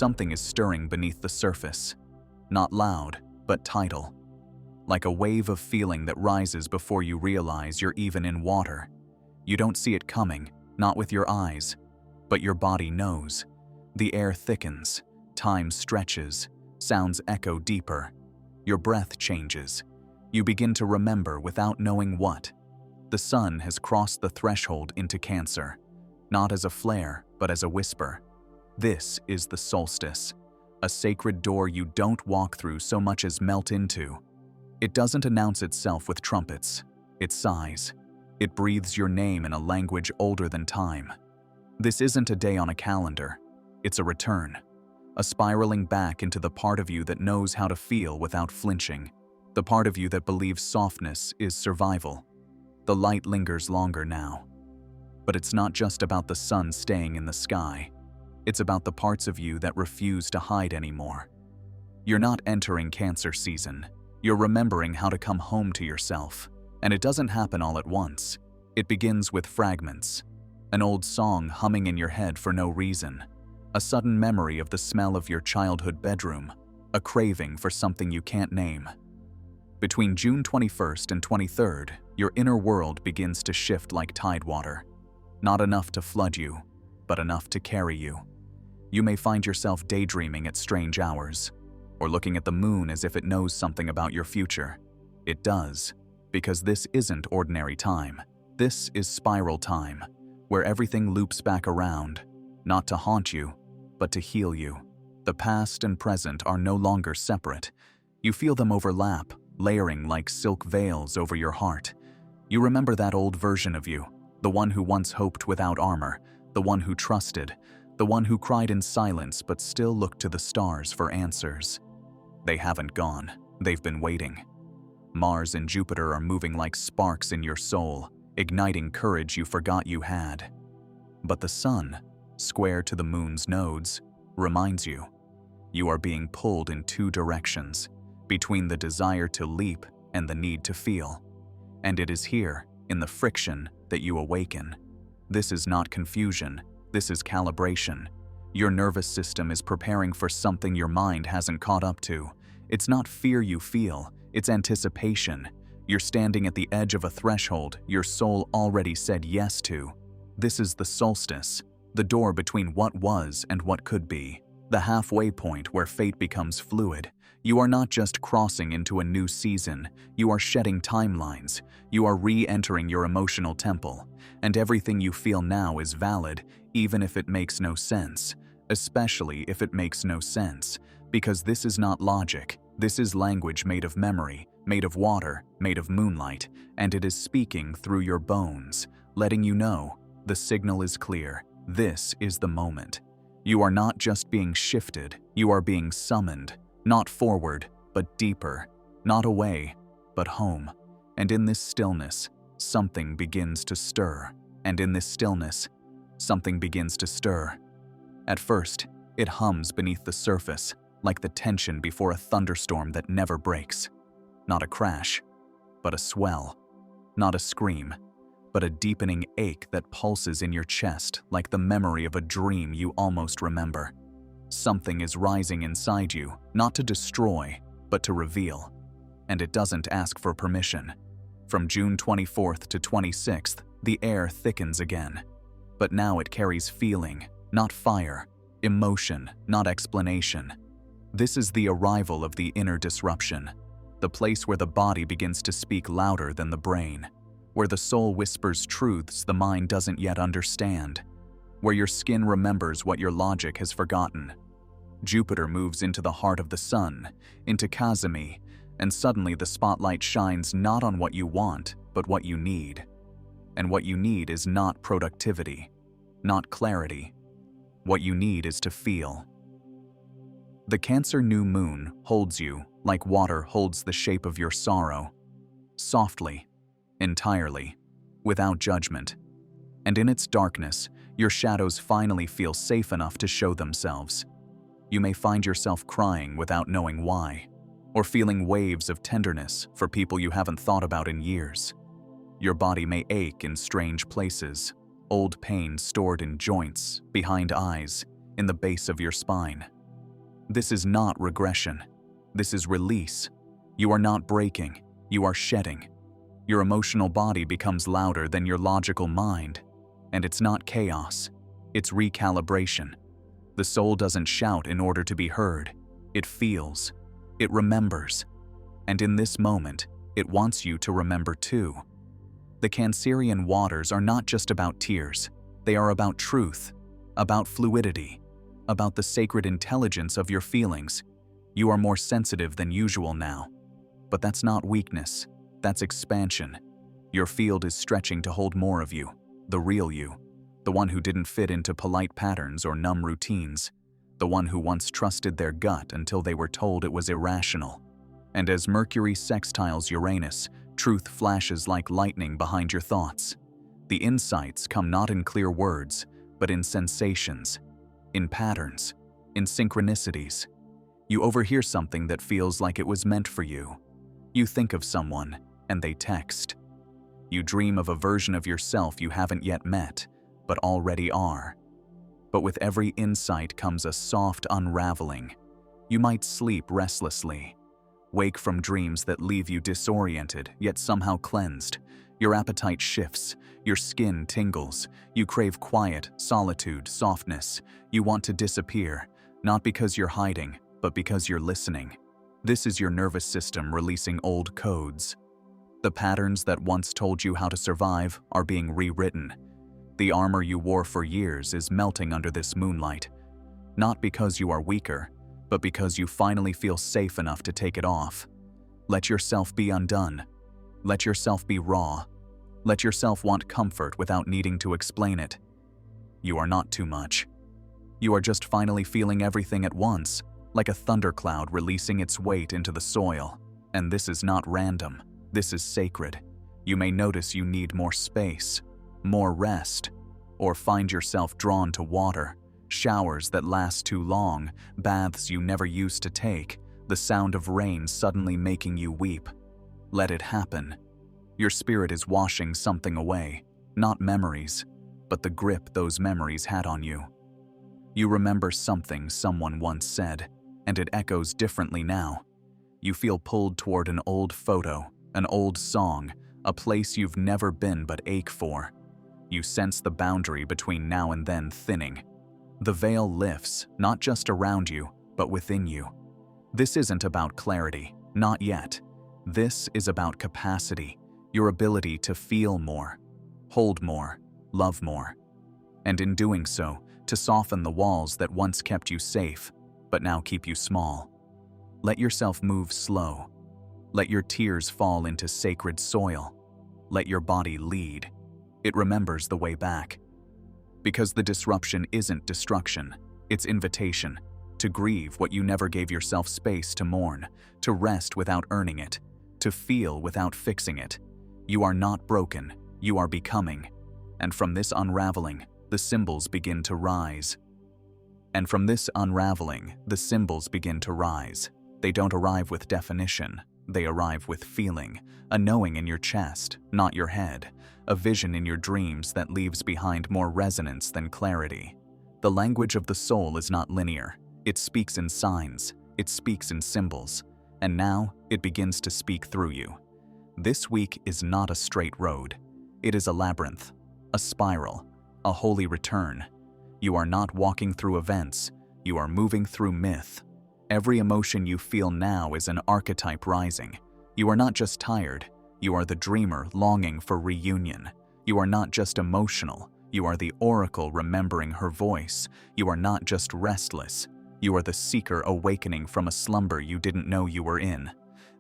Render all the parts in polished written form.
something is stirring beneath the surface. Not loud, but tidal. Like a wave of feeling that rises before you realize you're even in water. You don't see it coming, not with your eyes, but your body knows. The air thickens, time stretches, sounds echo deeper. Your breath changes. You begin to remember without knowing what. The sun has crossed the threshold into Cancer, not as a flare, but as a whisper. This is the solstice, a sacred door you don't walk through so much as melt into. It doesn't announce itself with trumpets. It sighs. It breathes your name in a language older than time. This isn't a day on a calendar. It's a return. A spiraling back into the part of you that knows how to feel without flinching. The part of you that believes softness is survival. The light lingers longer now. But it's not just about the sun staying in the sky. It's about the parts of you that refuse to hide anymore. You're not entering Cancer season. You're remembering how to come home to yourself. And it doesn't happen all at once. It begins with fragments. An old song humming in your head for no reason. A sudden memory of the smell of your childhood bedroom. A craving for something you can't name. Between June 21st and 23rd, your inner world begins to shift like tidewater. Not enough to flood you, but enough to carry you. You may find yourself daydreaming at strange hours, or looking at the moon as if it knows something about your future. It does, because this isn't ordinary time. This is spiral time, where everything loops back around, not to haunt you, but to heal you. The past and present are no longer separate. You feel them overlap, layering like silk veils over your heart. You remember that old version of you, the one who once hoped without armor, the one who trusted, the one who cried in silence but still looked to the stars for answers. They haven't gone. They've been waiting. Mars and Jupiter are moving like sparks in your soul, igniting courage you forgot you had. But the sun, square to the moon's nodes, reminds you. You are being pulled in two directions, between the desire to leap and the need to feel. And it is here, in the friction, that you awaken. This is not confusion, this is calibration. Your nervous system is preparing for something your mind hasn't caught up to. It's not fear you feel, it's anticipation. You're standing at the edge of a threshold your soul already said yes to. This is the solstice, the door between what was and what could be. The halfway point where fate becomes fluid. You are not just crossing into a new season, you are shedding timelines. You are re-entering your emotional temple. And everything you feel now is valid, even if it makes no sense. Especially if it makes no sense. Because this is not logic. This is language made of memory, made of water, made of moonlight. And it is speaking through your bones, letting you know, the signal is clear. This is the moment. You are not just being shifted, you are being summoned. Not forward, but deeper. Not away, but home. And in this stillness, something begins to stir. And in this stillness, something begins to stir. At first, it hums beneath the surface, like the tension before a thunderstorm that never breaks. Not a crash, but a swell. Not a scream, but a deepening ache that pulses in your chest like the memory of a dream you almost remember. Something is rising inside you, not to destroy, but to reveal. And it doesn't ask for permission. From June 24th to 26th, the air thickens again. But now it carries feeling, not fire, emotion, not explanation. This is the arrival of the inner disruption, the place where the body begins to speak louder than the brain, where the soul whispers truths the mind doesn't yet understand, where your skin remembers what your logic has forgotten. Jupiter moves into the heart of the sun, into Cazimi, and suddenly the spotlight shines not on what you want, but what you need. And what you need is not productivity, not clarity. What you need is to feel. The Cancer new moon holds you like water holds the shape of your sorrow, softly, entirely, without judgment. And in its darkness, your shadows finally feel safe enough to show themselves. You may find yourself crying without knowing why, or feeling waves of tenderness for people you haven't thought about in years. Your body may ache in strange places, old pain stored in joints, behind eyes, in the base of your spine. This is not regression. This is release. You are not breaking, you are shedding. Your emotional body becomes louder than your logical mind. And it's not chaos, it's recalibration. The soul doesn't shout in order to be heard. It feels. It remembers. And in this moment, it wants you to remember too. The Cancerian waters are not just about tears. They are about truth, about fluidity, about the sacred intelligence of your feelings. You are more sensitive than usual now. But that's not weakness, that's expansion. Your field is stretching to hold more of you, the real you, the one who didn't fit into polite patterns or numb routines, the one who once trusted their gut until they were told it was irrational. And as Mercury sextiles Uranus, truth flashes like lightning behind your thoughts. The insights come not in clear words, but in sensations, in patterns, in synchronicities. You overhear something that feels like it was meant for you. You think of someone, and they text. You dream of a version of yourself you haven't yet met, but already are. But with every insight comes a soft unraveling. You might sleep restlessly, wake from dreams that leave you disoriented, yet somehow cleansed. Your appetite shifts, your skin tingles, you crave quiet, solitude, softness. You want to disappear, not because you're hiding, but because you're listening. This is your nervous system releasing old codes. The patterns that once told you how to survive are being rewritten. The armor you wore for years is melting under this moonlight. Not because you are weaker, but because you finally feel safe enough to take it off. Let yourself be undone. Let yourself be raw. Let yourself want comfort without needing to explain it. You are not too much. You are just finally feeling everything at once, like a thundercloud releasing its weight into the soil. And this is not random. This is sacred. You may notice you need more space, more rest, or find yourself drawn to water, showers that last too long, baths you never used to take, the sound of rain suddenly making you weep. Let it happen. Your spirit is washing something away, not memories, but the grip those memories had on you. You remember something someone once said, and it echoes differently now. You feel pulled toward an old photo, an old song, a place you've never been but ache for. You sense the boundary between now and then thinning. The veil lifts, not just around you, but within you. This isn't about clarity, not yet. This is about capacity, your ability to feel more, hold more, love more. And in doing so, to soften the walls that once kept you safe, but now keep you small. Let yourself move slow. Let your tears fall into sacred soil. Let your body lead. It remembers the way back. Because the disruption isn't destruction, it's invitation. To grieve what you never gave yourself space to mourn, to rest without earning it, to feel without fixing it. You are not broken, you are becoming. And from this unraveling, the symbols begin to rise. They don't arrive with definition. They arrive with feeling, a knowing in your chest, not your head, a vision in your dreams that leaves behind more resonance than clarity. The language of the soul is not linear. It speaks in signs, it speaks in symbols, and now it begins to speak through you. This week is not a straight road. It is a labyrinth, a spiral, a holy return. You are not walking through events, you are moving through myth. Every emotion you feel now is an archetype rising. You are not just tired, you are the dreamer longing for reunion. You are not just emotional, you are the oracle remembering her voice. You are not just restless, you are the seeker awakening from a slumber you didn't know you were in.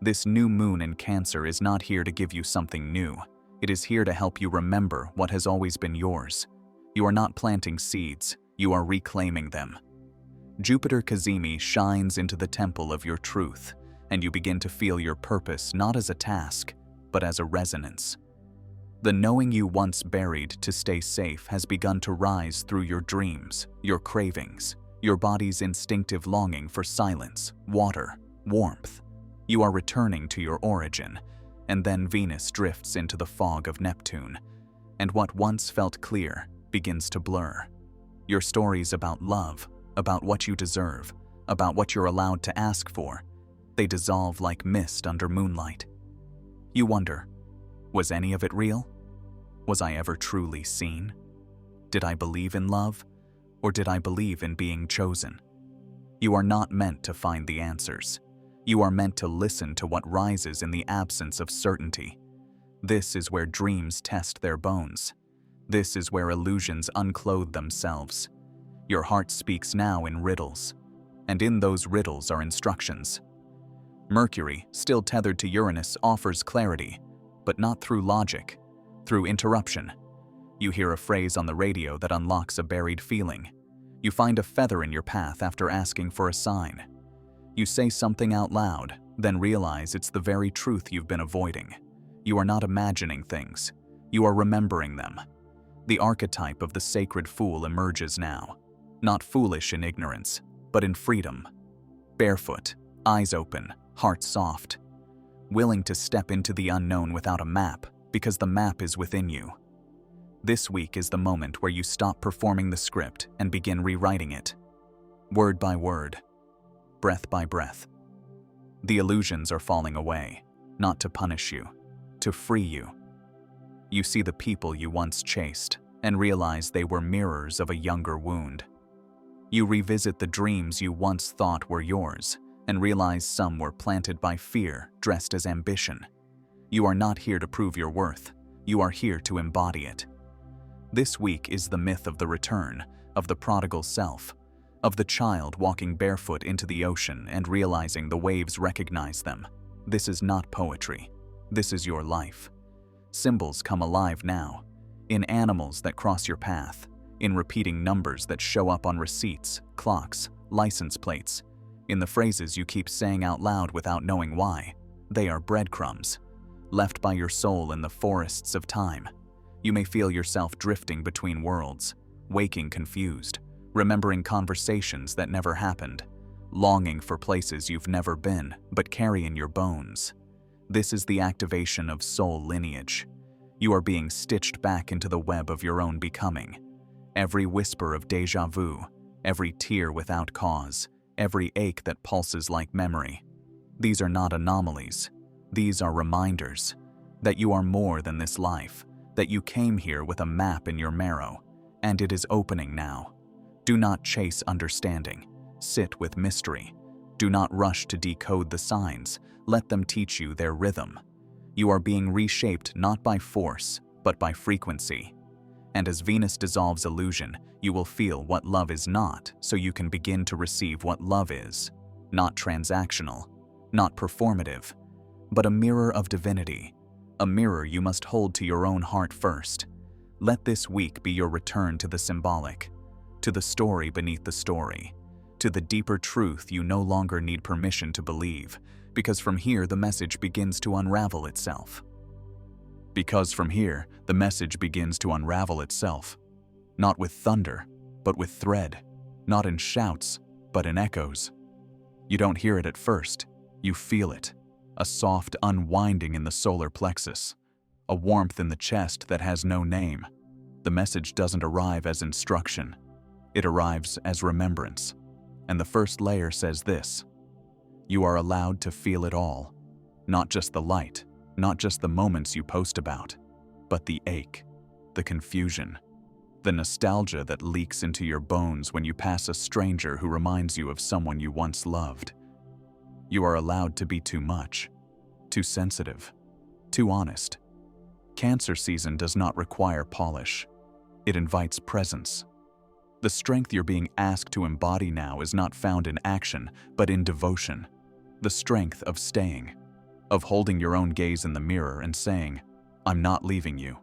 This new moon in Cancer is not here to give you something new. It is here to help you remember what has always been yours. You are not planting seeds, you are reclaiming them. Jupiter Cazimi shines into the temple of your truth, and you begin to feel your purpose not as a task, but as a resonance. The knowing you once buried to stay safe has begun to rise through your dreams, your cravings, your body's instinctive longing for silence, water, warmth. You are returning to your origin, and then Venus drifts into the fog of Neptune, and what once felt clear begins to blur. Your stories about love, about what you deserve, about what you're allowed to ask for. They dissolve like mist under moonlight. You wonder, was any of it real? Was I ever truly seen? Did I believe in love, or did I believe in being chosen? You are not meant to find the answers. You are meant to listen to what rises in the absence of certainty. This is where dreams test their bones. This is where illusions unclothe themselves. Your heart speaks now in riddles, and in those riddles are instructions. Mercury, still tethered to Uranus, offers clarity, but not through logic, through interruption. You hear a phrase on the radio that unlocks a buried feeling. You find a feather in your path after asking for a sign. You say something out loud, then realize it's the very truth you've been avoiding. You are not imagining things. You are remembering them. The archetype of the sacred fool emerges now, not foolish in ignorance, but in freedom. Barefoot, eyes open, heart soft, willing to step into the unknown without a map, because the map is within you. This week is the moment where you stop performing the script and begin rewriting it, word by word, breath by breath. The illusions are falling away, not to punish you, to free you. You see the people you once chased and realize they were mirrors of a younger wound. You revisit the dreams you once thought were yours and realize some were planted by fear dressed as ambition. You are not here to prove your worth. You are here to embody it. This week is the myth of the return, of the prodigal self, of the child walking barefoot into the ocean and realizing the waves recognize them. This is not poetry. This is your life. Symbols come alive now, in animals that cross your path, in repeating numbers that show up on receipts, clocks, license plates, in the phrases you keep saying out loud without knowing why. They are breadcrumbs, left by your soul in the forests of time. You may feel yourself drifting between worlds, waking confused, remembering conversations that never happened, longing for places you've never been but carry in your bones. This is the activation of soul lineage. You are being stitched back into the web of your own becoming. Every whisper of déjà vu, every tear without cause, every ache that pulses like memory. These are not anomalies. These are reminders that you are more than this life, that you came here with a map in your marrow, and it is opening now. Do not chase understanding. Sit with mystery. Do not rush to decode the signs. Let them teach you their rhythm. You are being reshaped not by force, but by frequency. And as Venus dissolves illusion, you will feel what love is not, so you can begin to receive what love is. Not transactional, not performative, but a mirror of divinity. A mirror you must hold to your own heart first. Let this week be your return to the symbolic, to the story beneath the story, to the deeper truth you no longer need permission to believe, because from here the message begins to unravel itself. Because from here the message begins to unravel itself, not with thunder, but with thread, not in shouts, but in echoes. You don't hear it at first, you feel it, a soft unwinding in the solar plexus, a warmth in the chest that has no name. The message doesn't arrive as instruction, it arrives as remembrance. And the first layer says this: you are allowed to feel it all, not just the light, not just the moments you post about, but the ache, the confusion, the nostalgia that leaks into your bones when you pass a stranger who reminds you of someone you once loved. You are allowed to be too much, too sensitive, too honest. Cancer season does not require polish. It invites presence. The strength you're being asked to embody now is not found in action, but in devotion. The strength of staying, of holding your own gaze in the mirror and saying, "I'm not leaving you."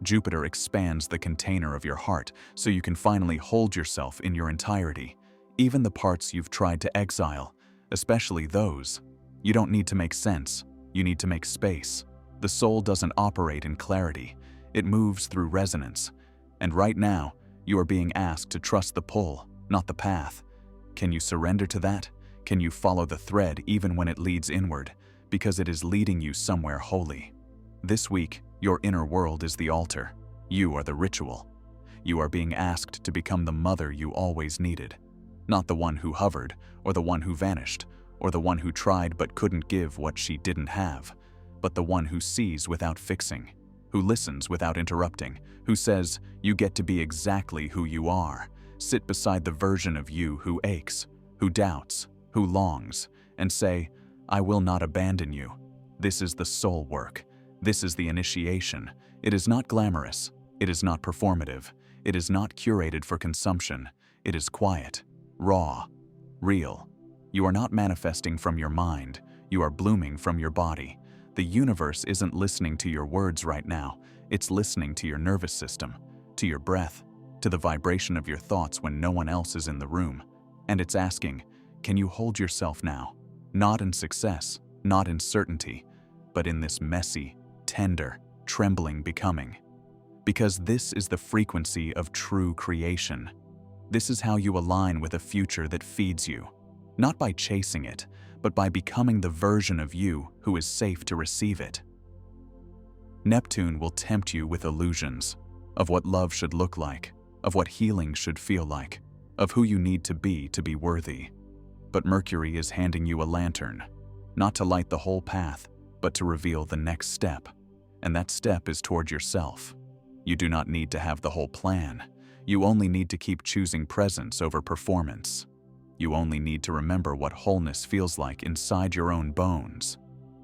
Jupiter expands the container of your heart so you can finally hold yourself in your entirety, even the parts you've tried to exile, especially those. You don't need to make sense, you need to make space. The soul doesn't operate in clarity, it moves through resonance. And right now, you are being asked to trust the pull, not the path. Can you surrender to that? Can you follow the thread even when it leads inward, because it is leading you somewhere holy? This week, your inner world is the altar. You are the ritual. You are being asked to become the mother you always needed. Not the one who hovered, or the one who vanished, or the one who tried but couldn't give what she didn't have, but the one who sees without fixing, who listens without interrupting, who says, "You get to be exactly who you are." Sit beside the version of you who aches, who doubts, who longs, and say, "I will not abandon you." This is the soul work. This is the initiation. It is not glamorous. It is not performative. It is not curated for consumption. It is quiet, raw, real. You are not manifesting from your mind. You are blooming from your body. The universe isn't listening to your words right now. It's listening to your nervous system, to your breath, to the vibration of your thoughts when no one else is in the room. And it's asking, can you hold yourself now? Not in success, not in certainty, but in this messy, tender, trembling becoming. Because this is the frequency of true creation. This is how you align with a future that feeds you, not by chasing it, but by becoming the version of you who is safe to receive it. Neptune will tempt you with illusions of what love should look like, of what healing should feel like, of who you need to be worthy. But Mercury is handing you a lantern, not to light the whole path, but to reveal the next step. And that step is toward yourself. You do not need to have the whole plan. You only need to keep choosing presence over performance. You only need to remember what wholeness feels like inside your own bones.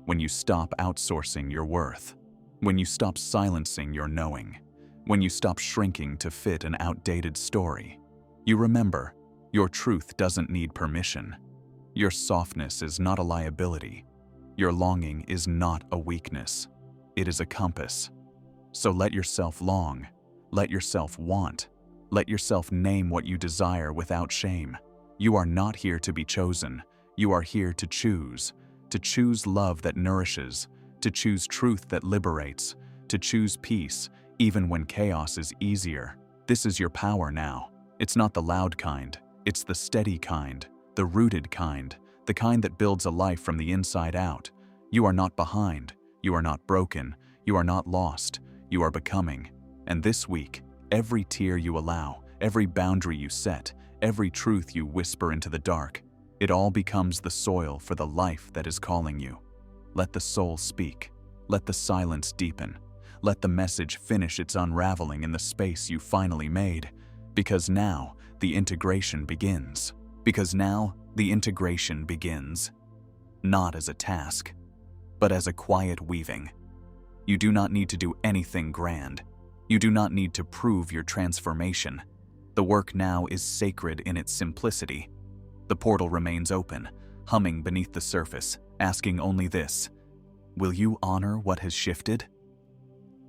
When you stop outsourcing your worth. When you stop silencing your knowing. When you stop shrinking to fit an outdated story. You remember, your truth doesn't need permission. Your softness is not a liability. Your longing is not a weakness. It is a compass. So let yourself long. Let yourself want. Let yourself name what you desire without shame. You are not here to be chosen. You are here to choose love that nourishes, to choose truth that liberates, to choose peace, even when chaos is easier. This is your power now. It's not the loud kind. It's the steady kind, the rooted kind, the kind that builds a life from the inside out. You are not behind. You are not broken. You are not lost. You are becoming. And this week, every tear you allow, every boundary you set, every truth you whisper into the dark, it all becomes the soil for the life that is calling you. Let the soul speak. Let the silence deepen. Let the message finish its unraveling in the space you finally made. Because now, the integration begins. Because now, the integration begins. Not as a task, but as a quiet weaving. You do not need to do anything grand. You do not need to prove your transformation. The work now is sacred in its simplicity. The portal remains open, humming beneath the surface, asking only this: will you honor what has shifted?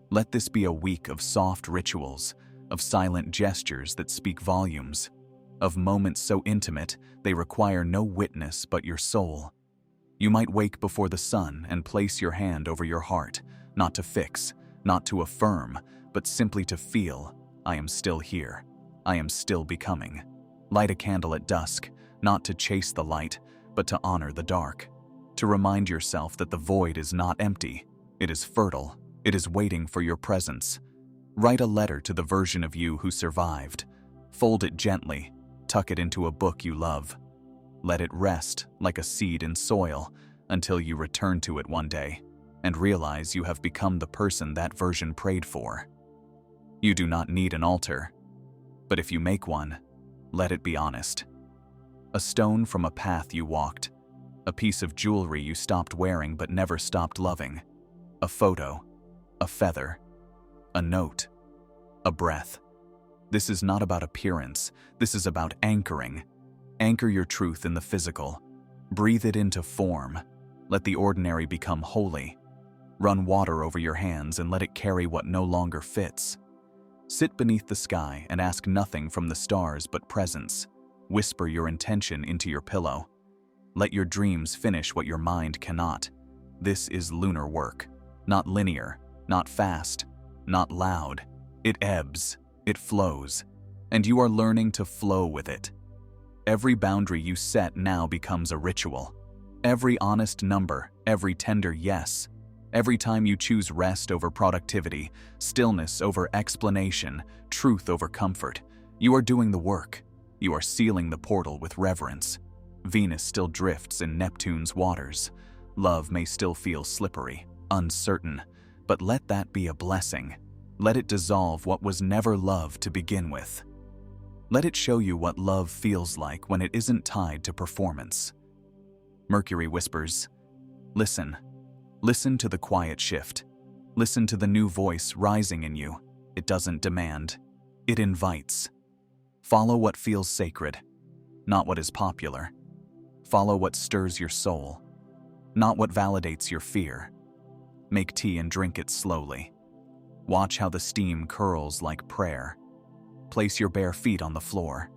Let this be a week of soft rituals, of silent gestures that speak volumes, of moments so intimate they require no witness but your soul. You might wake before the sun and place your hand over your heart, not to fix, not to affirm, but simply to feel, I am still here. I am still becoming. Light a candle at dusk, not to chase the light, but to honor the dark. To remind yourself that the void is not empty. It is fertile. It is waiting for your presence. Write a letter to the version of you who survived. Fold it gently. Tuck it into a book you love. Let it rest like a seed in soil until you return to it one day and realize you have become the person that version prayed for. You do not need an altar, but if you make one, let it be honest. A stone from a path you walked, a piece of jewelry you stopped wearing but never stopped loving, a photo, a feather, a note, a breath. This is not about appearance. This is about anchoring. Anchor your truth in the physical. Breathe it into form. Let the ordinary become holy. Run water over your hands and let it carry what no longer fits. Sit beneath the sky and ask nothing from the stars but presence. Whisper your intention into your pillow. Let your dreams finish what your mind cannot. This is lunar work. Not linear, not fast, not loud. It ebbs, it flows, and you are learning to flow with it. Every boundary you set now becomes a ritual. Every honest number, every tender yes. Every time you choose rest over productivity, stillness over explanation, truth over comfort, you are doing the work. You are sealing the portal with reverence. Venus still drifts in Neptune's waters. Love may still feel slippery, uncertain, but let that be a blessing. Let it dissolve what was never love to begin with. Let it show you what love feels like when it isn't tied to performance. Mercury whispers, listen. Listen to the quiet shift. Listen to the new voice rising in you. It doesn't demand. It invites. Follow what feels sacred, not what is popular. Follow what stirs your soul, not what validates your fear. Make tea and drink it slowly. Watch how the steam curls like prayer. Place your bare feet on the floor.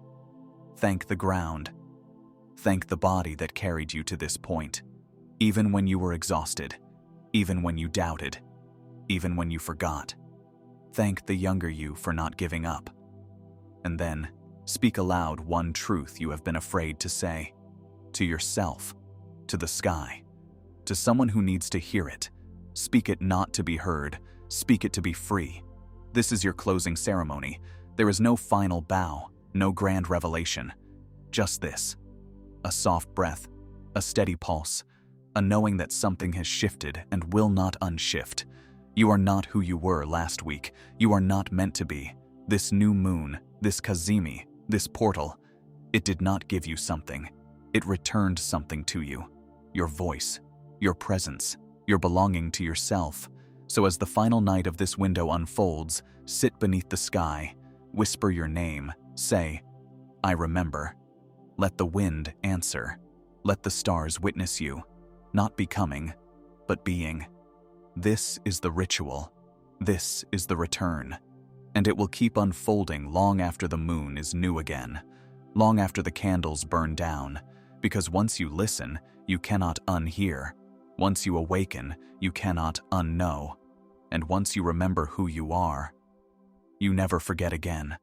Thank the ground. Thank the body that carried you to this point, even when you were exhausted, even when you doubted, even when you forgot. Thank the younger you for not giving up. And then, speak aloud one truth you have been afraid to say. To yourself, to the sky, to someone who needs to hear it. Speak it not to be heard, speak it to be free. This is your closing ceremony. There is no final bow, no grand revelation. Just this. A soft breath, a steady pulse, a knowing that something has shifted and will not unshift. You are not who you were last week. You are not meant to be. This new moon, this Cazimi, this portal, it did not give you something. It returned something to you. Your voice, your presence, your belonging to yourself. So as the final night of this window unfolds, sit beneath the sky, whisper your name, say, I remember. Let the wind answer. Let the stars witness you, not becoming, but being. This is the ritual. This is the return. And it will keep unfolding long after the moon is new again, long after the candles burn down, because once you listen, you cannot unhear. Once you awaken, you cannot unknow. And once you remember who you are, you never forget again.